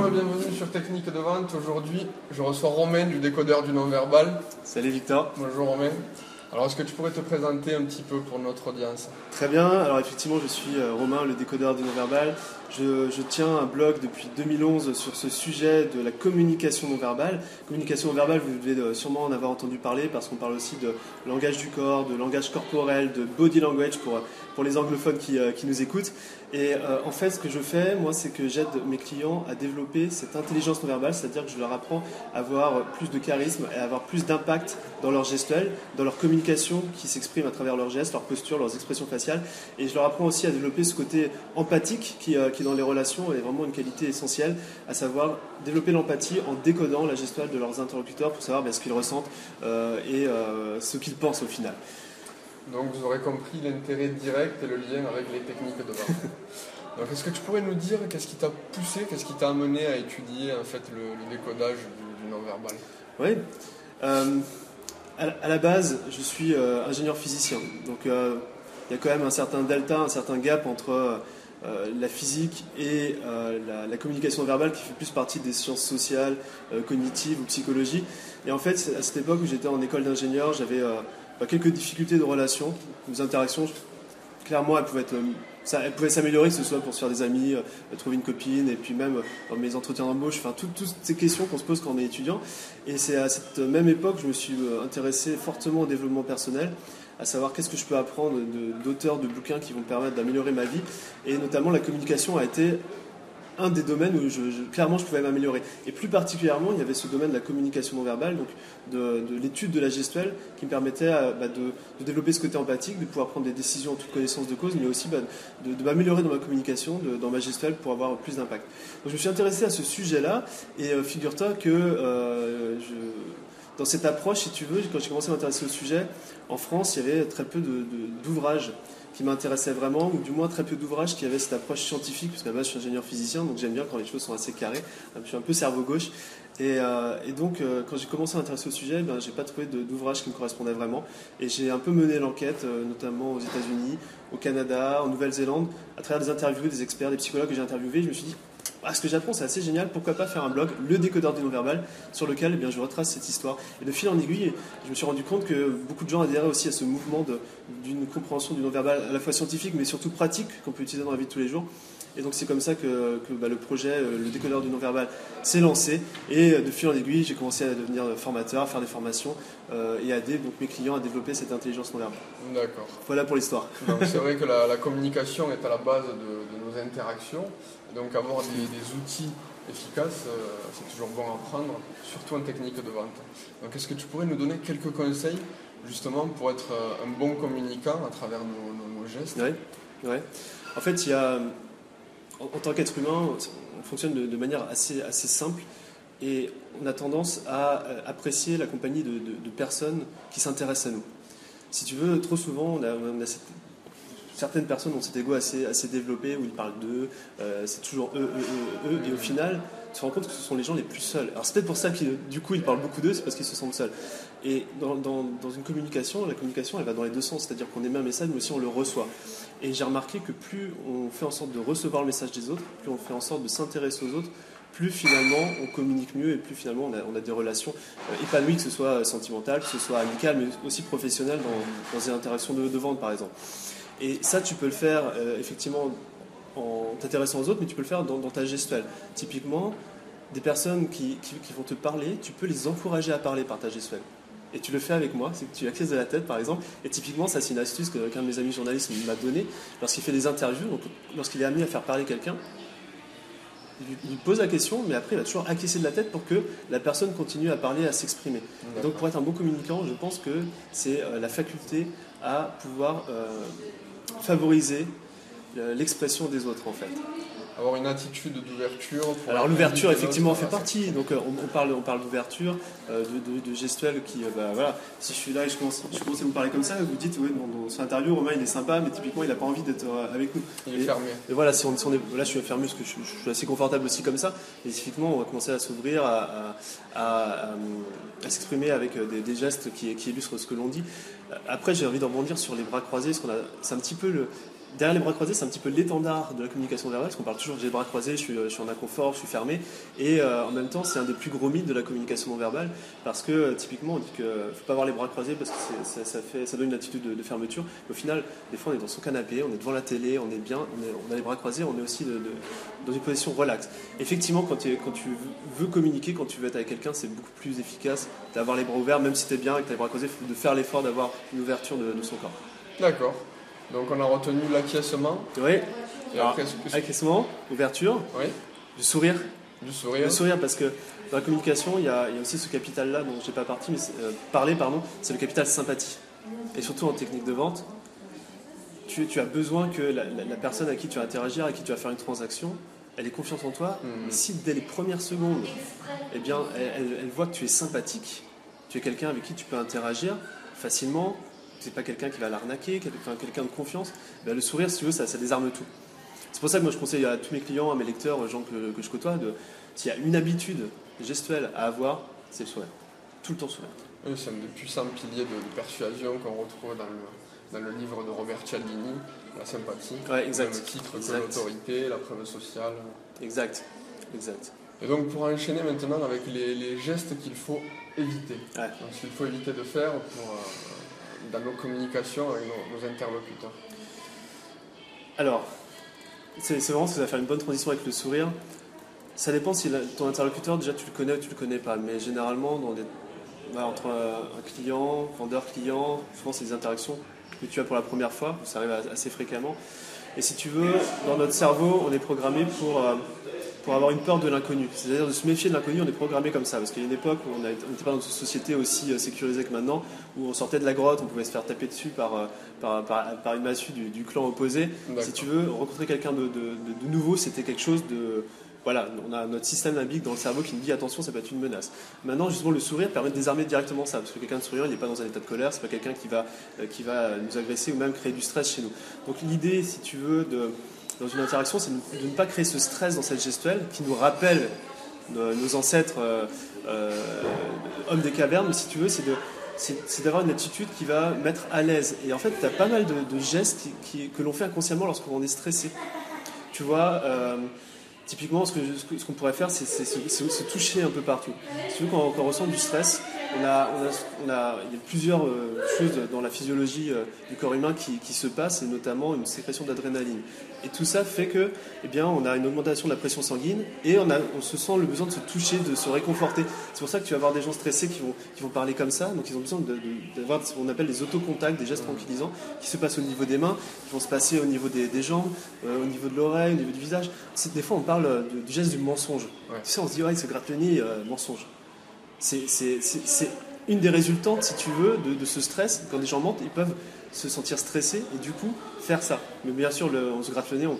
Bonjour et bienvenue sur Technique de Vente. Aujourd'hui, je reçois Romain du décodeur du non-verbal. Salut Victor. Bonjour Romain. Alors, est-ce que tu pourrais te présenter un petit peu pour notre audience? Très bien, alors effectivement je suis Romain, le décodeur du non-verbal. Je tiens un blog depuis 2011 sur ce sujet de la communication non-verbale. Communication non-verbale, vous devez sûrement en avoir entendu parler parce qu'on parle aussi de langage du corps, de langage corporel, de body language pour les anglophones qui nous écoutent. Et en fait, ce que je fais, moi, c'est que j'aide mes clients à développer cette intelligence non-verbale, c'est-à-dire que je leur apprends à avoir plus de charisme et à avoir plus d'impact dans leur gestuelle, dans leur communication qui s'exprime à travers leurs gestes, leurs postures, leurs expressions faciales. Et je leur apprends aussi à développer ce côté empathique qui dans les relations est vraiment une qualité essentielle, à savoir développer l'empathie en décodant la gestuelle de leurs interlocuteurs pour savoir ce qu'ils ressentent et ce qu'ils pensent au final. Donc vous aurez compris l'intérêt direct et le lien avec les techniques de vente. Donc est-ce que tu pourrais nous dire qu'est-ce qui t'a poussé, qu'est-ce qui t'a amené à étudier en fait le décodage du non-verbal? Oui. À la base, je suis ingénieur physicien. Donc il y a quand même un certain delta, un certain gap entre la physique et la communication verbale qui fait plus partie des sciences sociales, cognitives ou psychologie. Et en fait, à cette époque où j'étais en école d'ingénieur, j'avais quelques difficultés de relations, des interactions. Clairement, elles pouvaient s'améliorer, que ce soit pour se faire des amis, trouver une copine, et puis même dans mes entretiens d'embauche, enfin toutes ces questions qu'on se pose quand on est étudiant. Et c'est à cette même époque que je me suis intéressé fortement au développement personnel, à savoir qu'est-ce que je peux apprendre d'auteurs de bouquins qui vont me permettre d'améliorer ma vie. Et notamment la communication a été un des domaines où clairement je pouvais m'améliorer. Et plus particulièrement, il y avait ce domaine de la communication non verbale, donc de l'étude de la gestuelle, qui me permettait de développer ce côté empathique, de pouvoir prendre des décisions en toute connaissance de cause, mais aussi de m'améliorer dans ma communication, dans ma gestuelle, pour avoir plus d'impact. Donc je me suis intéressé à ce sujet-là, et figure-toi que dans cette approche, si tu veux, quand j'ai commencé à m'intéresser au sujet, en France, il y avait très peu d'ouvrages qui m'intéressait vraiment, ou du moins très peu d'ouvrages qui avaient cette approche scientifique, parce qu'à la base je suis ingénieur physicien, donc j'aime bien quand les choses sont assez carrées, je suis un peu cerveau gauche, et donc quand j'ai commencé à m'intéresser au sujet, j'ai pas trouvé d'ouvrage qui me correspondait vraiment, et j'ai un peu mené l'enquête, notamment aux États-Unis, au Canada, en Nouvelle-Zélande, à travers des interviews, des experts, des psychologues que j'ai interviewés. Je me suis dit, ce que j'apprends c'est assez génial, pourquoi pas faire un blog, le décodeur du non-verbal, sur lequel je retrace cette histoire. Et de fil en aiguille, je me suis rendu compte que beaucoup de gens adhéraient aussi à ce mouvement d'une compréhension du non-verbal à la fois scientifique mais surtout pratique qu'on peut utiliser dans la vie de tous les jours. Et donc c'est comme ça que le projet, le décodeur du non-verbal, s'est lancé. Et de fil en aiguille, j'ai commencé à devenir formateur, à faire des formations et à aider donc, mes clients à développer cette intelligence non-verbale. D'accord. Voilà pour l'histoire. Donc c'est vrai que la communication est à la base de nos interactions. Donc avoir des outils efficaces, c'est toujours bon à prendre, surtout en technique de vente. Donc est-ce que tu pourrais nous donner quelques conseils justement pour être un bon communicant à travers nos gestes? Oui. En fait, il y a, en tant qu'être humain, on fonctionne de manière assez simple et on a tendance à apprécier la compagnie de personnes qui s'intéressent à nous. Si tu veux, trop souvent, on a certaines personnes ont cet ego assez développé où ils parlent d'eux, c'est toujours eux, et au final, tu te rends compte que ce sont les gens les plus seuls. Alors c'est peut-être pour ça qu'ils parlent beaucoup d'eux, c'est parce qu'ils se sentent seuls. Et dans une communication, la communication elle va dans les deux sens, c'est-à-dire qu'on émet un message mais aussi on le reçoit. Et j'ai remarqué que plus on fait en sorte de recevoir le message des autres, plus on fait en sorte de s'intéresser aux autres, plus finalement on communique mieux et plus finalement on a des relations épanouies, que ce soit sentimentales, que ce soit amicales, mais aussi professionnelles dans des interactions de vente par exemple. Et ça, tu peux le faire effectivement en t'intéressant aux autres, mais tu peux le faire dans ta gestuelle. Typiquement, des personnes qui vont te parler, tu peux les encourager à parler par ta gestuelle. Et tu le fais avec moi, c'est que tu acquiesces de la tête par exemple. Et typiquement, ça c'est une astuce qu'un de mes amis journalistes m'a donnée lorsqu'il fait des interviews. Donc, lorsqu'il est amené à faire parler quelqu'un, il pose la question, mais après il va toujours acquiescer de la tête pour que la personne continue à parler, à s'exprimer. Et donc pour être un bon communicant, je pense que c'est la faculté à pouvoir favoriser l'expression des autres en fait. Avoir une attitude d'ouverture. Alors l'ouverture effectivement fait partie, donc on parle d'ouverture, de gestuelle qui, voilà, si je suis là et je commence à vous parler comme ça, vous dites, oui, dans son interview, Romain il est sympa, mais typiquement il n'a pas envie d'être avec nous. Il est fermé. Et voilà, si on est, là je suis fermé parce que je suis assez confortable aussi comme ça, et typiquement on va commencer à s'ouvrir, à s'exprimer avec des gestes qui illustrent ce que l'on dit. Après j'ai envie de rebondir sur les bras croisés, c'est un petit peu derrière les bras croisés, c'est un petit peu l'étendard de la communication verbale, parce qu'on parle toujours j'ai les bras croisés, je suis en inconfort, je suis fermé, et en même temps, c'est un des plus gros mythes de la communication non verbale, parce que typiquement, on dit qu'il ne faut pas avoir les bras croisés parce que ça donne une attitude de fermeture. Mais au final, des fois, on est dans son canapé, on est devant la télé, on est bien, on a les bras croisés, on est aussi dans une position relaxe. Effectivement, quand tu veux communiquer, quand tu veux être avec quelqu'un, c'est beaucoup plus efficace d'avoir les bras ouverts, même si tu es bien et que tu as les bras croisés, de faire l'effort d'avoir une ouverture de son corps. D'accord. Donc on a retenu l'acquiescement. Oui. Et après, acquiescement, ouverture, oui. Du sourire. Du sourire. Le sourire, parce que dans la communication, il y a aussi ce capital-là dont je n'ai pas parlé, c'est le capital sympathie. Et surtout en technique de vente, tu as besoin que la personne à qui tu vas interagir, à qui tu vas faire une transaction, elle ait confiance en toi. Et si dès les premières secondes, eh bien, elle voit que tu es sympathique, tu es quelqu'un avec qui tu peux interagir facilement, c'est pas quelqu'un qui va l'arnaquer, quelqu'un de confiance, ben le sourire, si tu veux, ça désarme tout. C'est pour ça que moi je conseille à tous mes clients, à mes lecteurs, aux gens que je côtoie, s'il y a une habitude gestuelle à avoir, c'est le sourire. Tout le temps sourire. Oui, c'est un des puissants piliers de persuasion qu'on retrouve dans le livre de Robert Cialdini, La sympathie. Ouais, exact. Même titre que l'autorité, la preuve sociale. Exact. Et donc pour enchaîner maintenant avec les gestes qu'il faut éviter. Ouais. Donc ce qu'il faut éviter de faire dans nos communications avec nos interlocuteurs. Alors, c'est vraiment ce que ça va faire une bonne transition avec le sourire. Ça dépend si ton interlocuteur, déjà tu le connais ou tu le connais pas. Mais généralement, entre un client, vendeur-client, souvent c'est des interactions que tu as pour la première fois, ça arrive assez fréquemment. Et si tu veux, dans notre cerveau, on est programmé pour avoir une peur de l'inconnu. C'est-à-dire de se méfier de l'inconnu, on est programmé comme ça. Parce qu'il y a une époque où on n'était pas dans une société aussi sécurisée que maintenant, où on sortait de la grotte, on pouvait se faire taper dessus par une massue du clan opposé. D'accord. Si tu veux, rencontrer quelqu'un de nouveau, c'était quelque chose de... Voilà, on a notre système limbique dans le cerveau qui nous dit attention, ça peut être une menace. Maintenant, justement, le sourire permet de désarmer directement ça, parce que quelqu'un de souriant, il n'est pas dans un état de colère, c'est pas quelqu'un qui va nous agresser ou même créer du stress chez nous. Donc l'idée, si tu veux, dans une interaction, c'est de ne pas créer ce stress dans cette gestuelle qui nous rappelle nos ancêtres hommes des cavernes, mais si tu veux, c'est d'avoir une attitude qui va mettre à l'aise. Et en fait, tu as pas mal de gestes que l'on fait inconsciemment lorsqu'on est stressé. Tu vois, typiquement, ce qu'on pourrait faire, c'est se toucher un peu partout. Si tu veux, quand on ressent du stress, il y a plusieurs choses dans la physiologie du corps humain qui se passent, et notamment une sécrétion d'adrénaline. Et tout ça fait que, eh bien, on a une augmentation de la pression sanguine et on se sent le besoin de se toucher, de se réconforter. C'est pour ça que tu vas avoir des gens stressés qui vont parler comme ça, donc ils ont besoin d'avoir ce qu'on appelle des autocontacts, des gestes tranquillisants, qui se passent au niveau des mains, qui vont se passer au niveau des jambes, au niveau de l'oreille, au niveau du visage. Des fois, on parle du geste du mensonge. Ouais. Tu sais, on se dit, ouais, il se gratte le nez, mensonge. C'est une des résultantes, si tu veux, de ce stress. Quand des gens mentent, ils peuvent se sentir stressés et du coup faire ça. Mais bien sûr, on se gratte le nez, on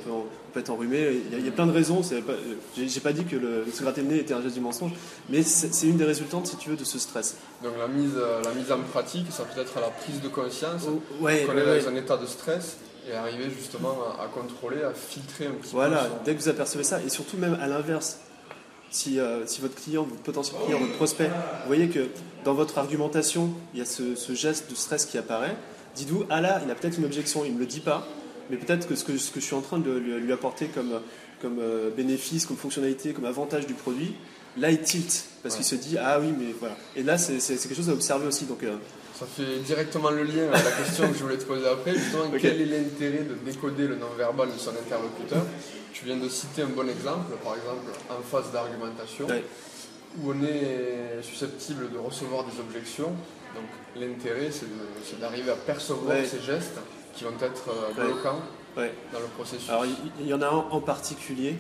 peut être enrhumé. Il y a plein de raisons. J'ai pas dit que se gratter le nez était un geste du mensonge, mais c'est une des résultantes, si tu veux, de ce stress. Donc la mise en pratique, ça peut être à la prise de conscience, qu'on est dans un état de stress et arriver justement à contrôler, à filtrer un petit peu. Voilà, dès que vous apercevez ça, et surtout même à l'inverse. Si votre client, votre potentiel client, votre prospect, vous voyez que dans votre argumentation, il y a ce geste de stress qui apparaît, dites-vous, ah là, il a peut-être une objection, il ne me le dit pas, mais peut-être que ce que je suis en train de lui apporter comme bénéfice, comme fonctionnalité, comme avantage du produit, là, il tilt, parce qu'il se dit, ah oui, mais voilà. Et là, c'est quelque chose à observer aussi. Donc, ça fait directement le lien avec la question que je voulais te poser après, justement, okay. Quel est l'intérêt de décoder le non-verbal de son interlocuteur? Tu viens de citer un bon exemple, par exemple, en phase d'argumentation, où on est susceptible de recevoir des objections. Donc l'intérêt, c'est d'arriver à percevoir ces gestes qui vont être bloquants dans le processus. Alors il y en a un en particulier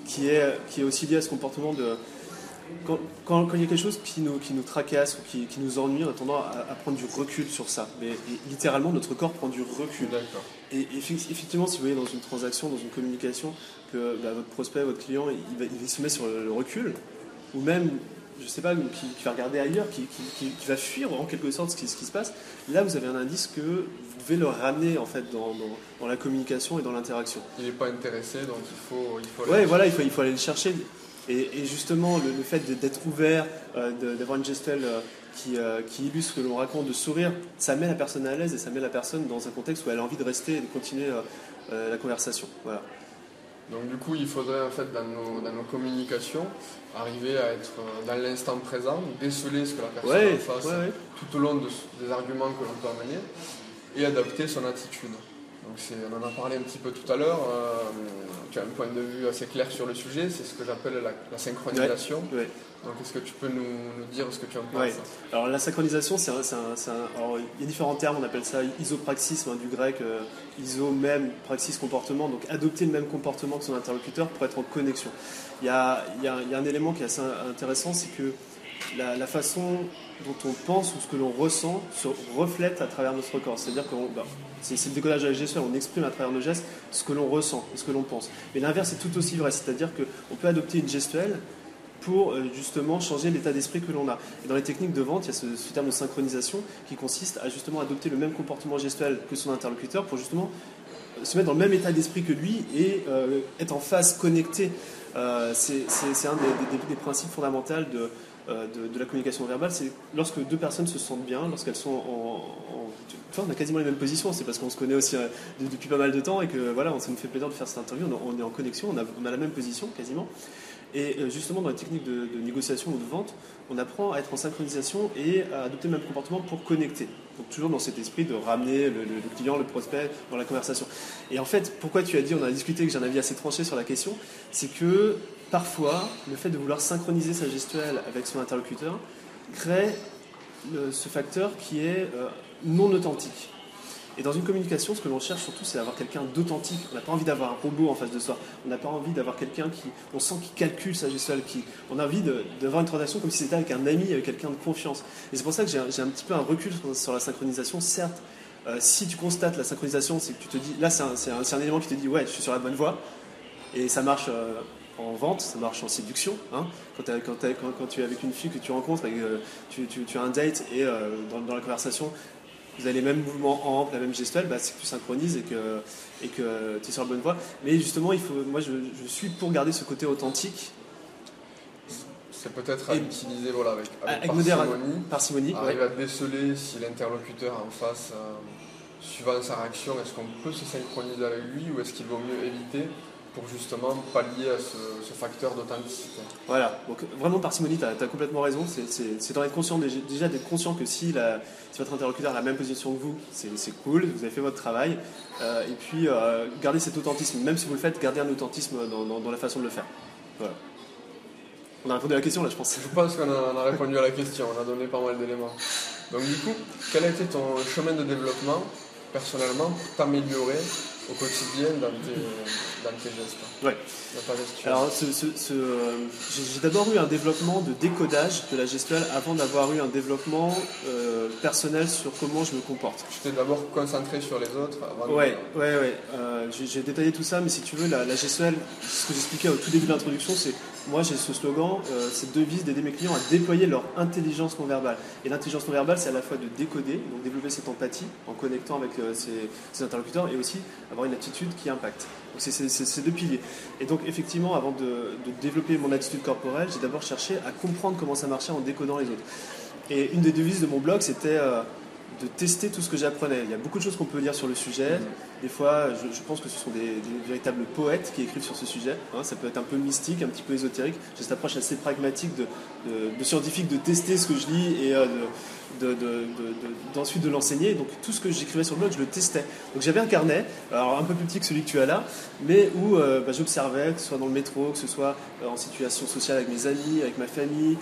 qui est aussi lié à ce comportement de... Quand il y a quelque chose qui nous tracasse ou qui nous ennuie, on a tendance à prendre du recul sur ça. Mais littéralement, notre corps prend du recul. D'accord. Et effectivement, si vous voyez dans une transaction, dans une communication, que votre prospect, votre client, il se met sur le recul, ou même, je ne sais pas, qui va regarder ailleurs, qui va fuir en quelque sorte ce qui se passe, là vous avez un indice que vous devez le ramener en fait dans la communication et dans l'interaction. Il n'est pas intéressé, donc il faut il faut aller le chercher. Et justement, le fait d'être ouvert, d'avoir une gestuelle qui illustre ce que l'on raconte, de sourire, ça met la personne à l'aise et ça met la personne dans un contexte où elle a envie de rester et de continuer la conversation. Voilà. Donc du coup, il faudrait en fait dans nos communications arriver à être dans l'instant présent, déceler ce que la personne en face tout au long des arguments que l'on peut amener et adapter son attitude. Donc on en a parlé un petit peu tout à l'heure, tu as un point de vue assez clair sur le sujet, c'est ce que j'appelle la synchronisation. Donc est-ce que tu peux nous dire ce que tu en penses? Alors la synchronisation, alors, il y a différents termes, on appelle ça isopraxis, du grec, iso, même, praxis, comportement, donc adopter le même comportement que son interlocuteur pour être en connexion. Il y a un élément qui est assez intéressant, c'est que la façon dont on pense ou ce que l'on ressent se reflète à travers notre corps. C'est-à-dire que c'est le décodage de la gestuelle, on exprime à travers nos gestes ce que l'on ressent et ce que l'on pense. Mais l'inverse est tout aussi vrai, c'est-à-dire qu'on peut adopter une gestuelle pour justement changer l'état d'esprit que l'on a. Et dans les techniques de vente, il y a ce terme de synchronisation qui consiste à justement adopter le même comportement gestuel que son interlocuteur pour justement se mettre dans le même état d'esprit que lui et être en phase connectée. C'est un des principes fondamentaux de la communication verbale, c'est lorsque deux personnes se sentent bien, lorsqu'elles sont on a quasiment les mêmes positions, c'est parce qu'on se connaît aussi depuis pas mal de temps et que voilà, ça nous fait plaisir de faire cette interview, on est en connexion, on a la même position quasiment. Et justement, dans les techniques de négociation ou de vente, on apprend à être en synchronisation et à adopter le même comportement pour connecter. Donc toujours dans cet esprit de ramener le client, le prospect dans la conversation. Et en fait, pourquoi tu as dit, on a discuté, que j'ai un avis assez tranché sur la question, c'est que parfois, le fait de vouloir synchroniser sa gestuelle avec son interlocuteur crée ce facteur qui est non authentique. Et dans une communication, ce que l'on cherche surtout, c'est d'avoir quelqu'un d'authentique. On n'a pas envie d'avoir un robot en face de soi. On n'a pas envie d'avoir quelqu'un on sent qu'il calcule sa gestuelle. On a envie d'avoir une transaction comme si c'était avec un ami, avec quelqu'un de confiance. Et c'est pour ça que j'ai un petit peu un recul sur la synchronisation. Certes, si tu constates la synchronisation, c'est que tu te dis, là c'est un élément qui te dit, ouais, je suis sur la bonne voie. Et ça marche en vente, ça marche en séduction. Hein. Quand tu es avec une fille que tu rencontres, tu as un date et dans la conversation, vous avez les mêmes mouvements en hanche, la même gestuelle, c'est que tu synchronises et que tu es sur la bonne voie. Mais justement, moi je suis pour garder ce côté authentique. C'est peut-être à utiliser avec parcimonie. Arriver à déceler si l'interlocuteur en face, suivant sa réaction, est-ce qu'on peut se synchroniser avec lui ou est-ce qu'il vaut mieux éviter pour justement pallier à ce facteur d'authenticité. Voilà, donc vraiment parcimonie, tu as complètement raison, c'est d'en être conscient, déjà d'être conscient que si votre interlocuteur a la même position que vous, c'est cool, vous avez fait votre travail, et puis garder cet authentisme, même si vous le faites, garder un authentisme dans la façon de le faire. Voilà. On a répondu à la question là, je pense. Je pense qu'on a répondu à la question, on a donné pas mal d'éléments. Donc du coup, quel a été ton chemin de développement personnellement pour t'améliorer au quotidien dans tes gestes? Ouais. Alors, j'ai d'abord eu un développement de décodage de la gestuelle avant d'avoir eu un développement personnel sur comment je me comporte. Tu t'es d'abord concentré sur les autres avant Ouais. J'ai détaillé tout ça, mais si tu veux, la gestuelle, ce que j'expliquais au tout début de l'introduction, c'est moi j'ai ce slogan, cette devise d'aider mes clients à déployer leur intelligence non verbale. Et l'intelligence non verbale, c'est à la fois de décoder, donc développer cette empathie en connectant avec ses interlocuteurs et aussi avoir une attitude qui impacte. Donc c'est ces deux piliers. Et donc effectivement, avant de développer mon attitude corporelle, j'ai d'abord cherché à comprendre comment ça marchait en décodant les autres. Et une des devises de mon blog, c'était de tester tout ce que j'apprenais. Il y a beaucoup de choses qu'on peut lire sur le sujet. Des fois, je pense que ce sont des véritables poètes qui écrivent sur ce sujet. Ça peut être un peu mystique, un petit peu ésotérique. J'ai cette approche assez pragmatique de scientifique de tester ce que je lis et d'ensuite de l'enseigner. Donc tout ce que j'écrivais sur le blog, je le testais. Donc j'avais un carnet, alors un peu plus petit que celui que tu as là, mais où j'observais, que ce soit dans le métro, que ce soit en situation sociale avec mes amis, avec ma famille,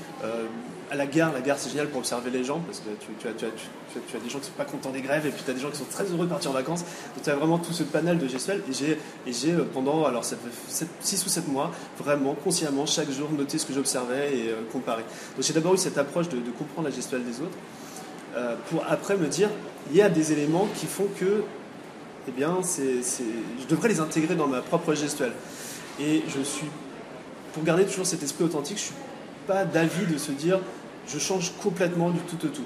à la gare c'est génial pour observer les gens, parce que tu as des gens qui ne sont pas contents des grèves, et puis tu as des gens qui sont très heureux de partir en vacances. Donc tu as vraiment tout ce panel de gestuels, et j'ai pendant, alors ça fait 6 ou 7 mois, vraiment consciemment, chaque jour, noté ce que j'observais et comparer. Donc j'ai d'abord eu cette approche de comprendre la gestuelle des autres, pour après me dire, il y a des éléments qui font que, eh bien, je devrais les intégrer dans ma propre gestuelle. Et pour garder toujours cet esprit authentique, je ne suis pas d'avis de se dire, je change complètement du tout au tout.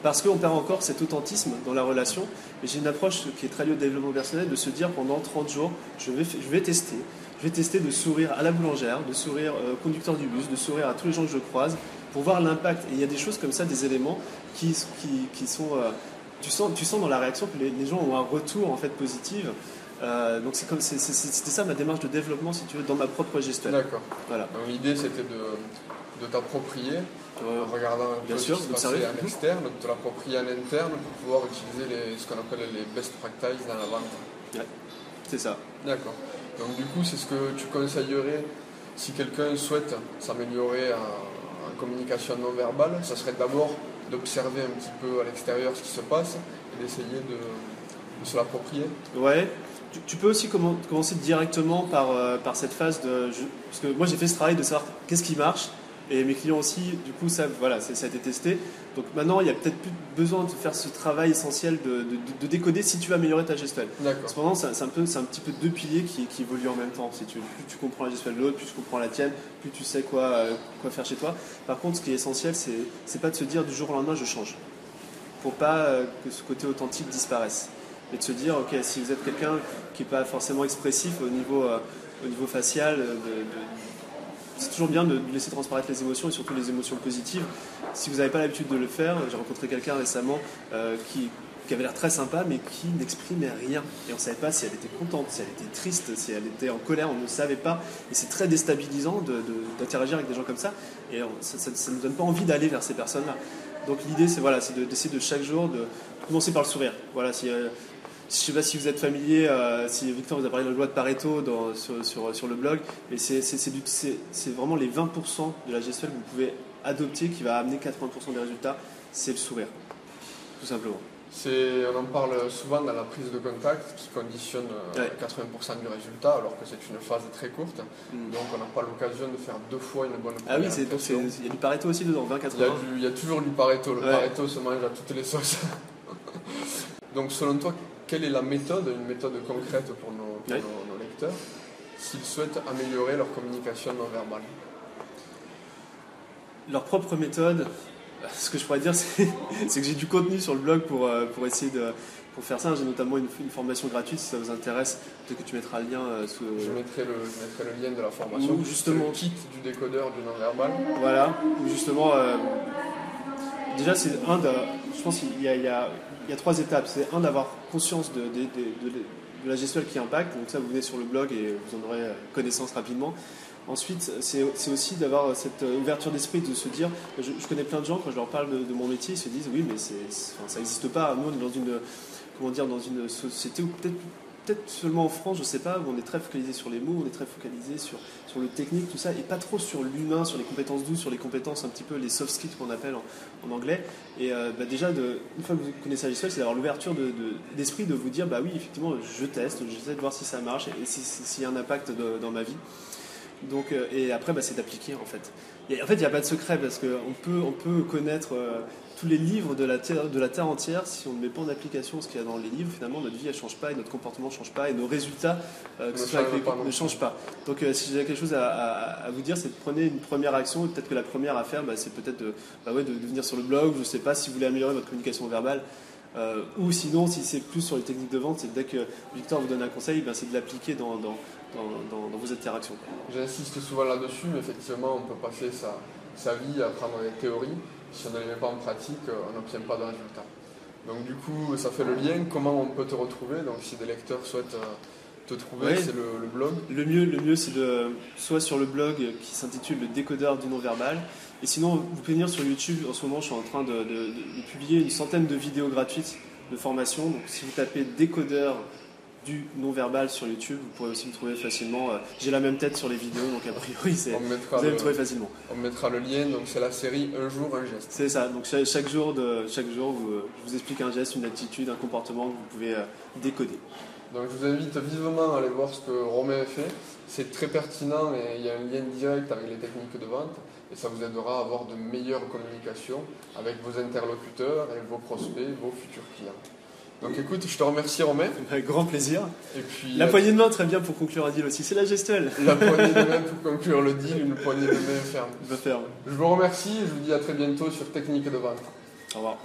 Parce qu'on perd encore cet authentisme dans la relation. Mais j'ai une approche qui est très liée au développement personnel, de se dire pendant 30 jours, je vais tester, je je vais tester de sourire à la boulangère, de sourire au conducteur du bus, de sourire à tous les gens que je croise, pour voir l'impact. Et il y a des choses comme ça, des éléments qui sont... tu sens dans la réaction que les gens ont un retour en fait positif. Donc c'était ça ma démarche de développement, si tu veux, dans ma propre gestuelle. D'accord. Voilà. Donc l'idée c'était de t'approprier, en regardant un peu ce qui se passait en externe, de te l'approprier en interne pour pouvoir utiliser ce qu'on appelle les best practices dans la vente. Ouais, c'est ça. D'accord. Donc du coup, c'est ce que tu conseillerais si quelqu'un souhaite s'améliorer en communication non verbale, ça serait d'abord d'observer un petit peu à l'extérieur ce qui se passe et d'essayer de se l'approprier. Ouais. Tu peux aussi commencer directement par cette phase parce que moi j'ai fait ce travail de savoir qu'est-ce qui marche, et mes clients aussi, du coup ça a été testé. Donc maintenant il n'y a peut-être plus besoin de faire ce travail essentiel de décoder si tu veux améliorer ta gestuelle. D'accord. Cependant c'est un petit peu deux piliers qui évoluent en même temps. Si plus tu comprends la gestuelle de l'autre, plus tu comprends la tienne, plus tu sais quoi faire chez toi. Par contre ce qui est essentiel, c'est pas de se dire du jour au lendemain je change, pour pas que ce côté authentique disparaisse. Et de se dire, ok, si vous êtes quelqu'un qui n'est pas forcément expressif au niveau facial, c'est toujours bien de laisser transparaître les émotions, et surtout les émotions positives. Si vous n'avez pas l'habitude de le faire, j'ai rencontré quelqu'un récemment qui avait l'air très sympa, mais qui n'exprimait rien. Et on ne savait pas si elle était contente, si elle était triste, si elle était en colère, on ne savait pas. Et c'est très déstabilisant d'interagir avec des gens comme ça. Et ça ne nous donne pas envie d'aller vers ces personnes-là. Donc l'idée, c'est d'essayer de chaque jour de commencer par le sourire. Voilà, je ne sais pas si vous êtes familier, si Victor vous a parlé de la loi de Pareto sur le blog, mais c'est vraiment les 20% de la gestuelle que vous pouvez adopter qui va amener 80% des résultats, c'est le sourire, tout simplement. On en parle souvent dans la prise de contact qui conditionne 80% du résultat, alors que c'est une phase très courte. Donc on n'a pas l'occasion de faire deux fois une bonne première impression. Il y a du Pareto aussi dedans, 20-80. Il y a toujours du Pareto. Le Pareto se mange à toutes les sauces. Donc selon toi, quelle est la méthode, une méthode concrète pour nos lecteurs, s'ils souhaitent améliorer leur communication non verbale? Leur propre méthode, ce que je pourrais dire, c'est que j'ai du contenu sur le blog pour essayer pour faire ça. J'ai notamment une formation gratuite, si ça vous intéresse, peut-être que tu mettras le lien sous... Je mettrai le lien de la formation, justement, le kit du décodeur du non verbal. Voilà, où justement, déjà c'est je pense qu'il y a trois étapes. C'est d'avoir conscience de la gestuelle qui impacte, donc ça vous venez sur le blog et vous en aurez connaissance rapidement. Ensuite, c'est aussi d'avoir cette ouverture d'esprit, de se dire, je connais plein de gens, quand je leur parle de mon métier, ils se disent oui mais ça n'existe pas. Nous on est dans une société où peut-être seulement en France, je ne sais pas, où on est très focalisé sur les mots, on est très focalisé sur le technique, tout ça, et pas trop sur l'humain, sur les compétences douces, sur les compétences un petit peu les soft skills qu'on appelle en anglais. Et déjà, une fois que vous connaissez la gestuelle, c'est d'avoir l'ouverture d'esprit de vous dire, bah oui, effectivement, je teste, j'essaie de voir si ça marche et s'il y a un impact dans ma vie. Donc, et après, c'est d'appliquer en fait. Et en fait, il n'y a pas de secret parce qu'on peut connaître tous les livres de la Terre entière. Si on ne met pas en application ce qu'il y a dans les livres, finalement, notre vie ne change pas et notre comportement ne change pas et nos résultats ne changent pas. Donc, si j'ai quelque chose à vous dire, c'est de prendre une première action. Et peut-être que la première à faire, c'est peut-être de venir sur le blog. Je ne sais pas si vous voulez améliorer votre communication verbale. Ou sinon, si c'est plus sur les techniques de vente, c'est dès que Victor vous donne un conseil, c'est de l'appliquer dans vos interactions. J'insiste souvent là-dessus, mais effectivement, on peut passer sa vie à apprendre les théories. Si on ne les met pas en pratique, on n'obtient pas de résultats. Donc du coup, ça fait le lien. Comment on peut te retrouver? Donc si des lecteurs souhaitent te trouver, c'est le blog. Le mieux, c'est soit sur le blog qui s'intitule Le décodeur du non-verbal. Et sinon, vous pouvez venir sur YouTube. En ce moment, je suis en train de publier une centaine de vidéos gratuites de formation. Donc si vous tapez décodeur du non-verbal sur YouTube, vous pourrez aussi me trouver facilement. J'ai la même tête sur les vidéos, donc a priori, vous allez me trouver facilement. On mettra le lien, donc c'est la série Un jour, un geste. C'est ça, donc chaque jour, je vous explique un geste, une attitude, un comportement que vous pouvez décoder. Donc je vous invite vivement à aller voir ce que Romain fait. C'est très pertinent et il y a un lien direct avec les techniques de vente et ça vous aidera à avoir de meilleures communications avec vos interlocuteurs, avec vos prospects, vos futurs clients. Donc écoute, je te remercie Romain. Avec grand plaisir. Et puis, la poignée de main, très bien pour conclure un deal aussi, c'est la gestuelle. La poignée de main pour conclure le deal, une poignée de main ferme. De ferme. Je vous remercie et je vous dis à très bientôt sur Technique de vente. Au revoir.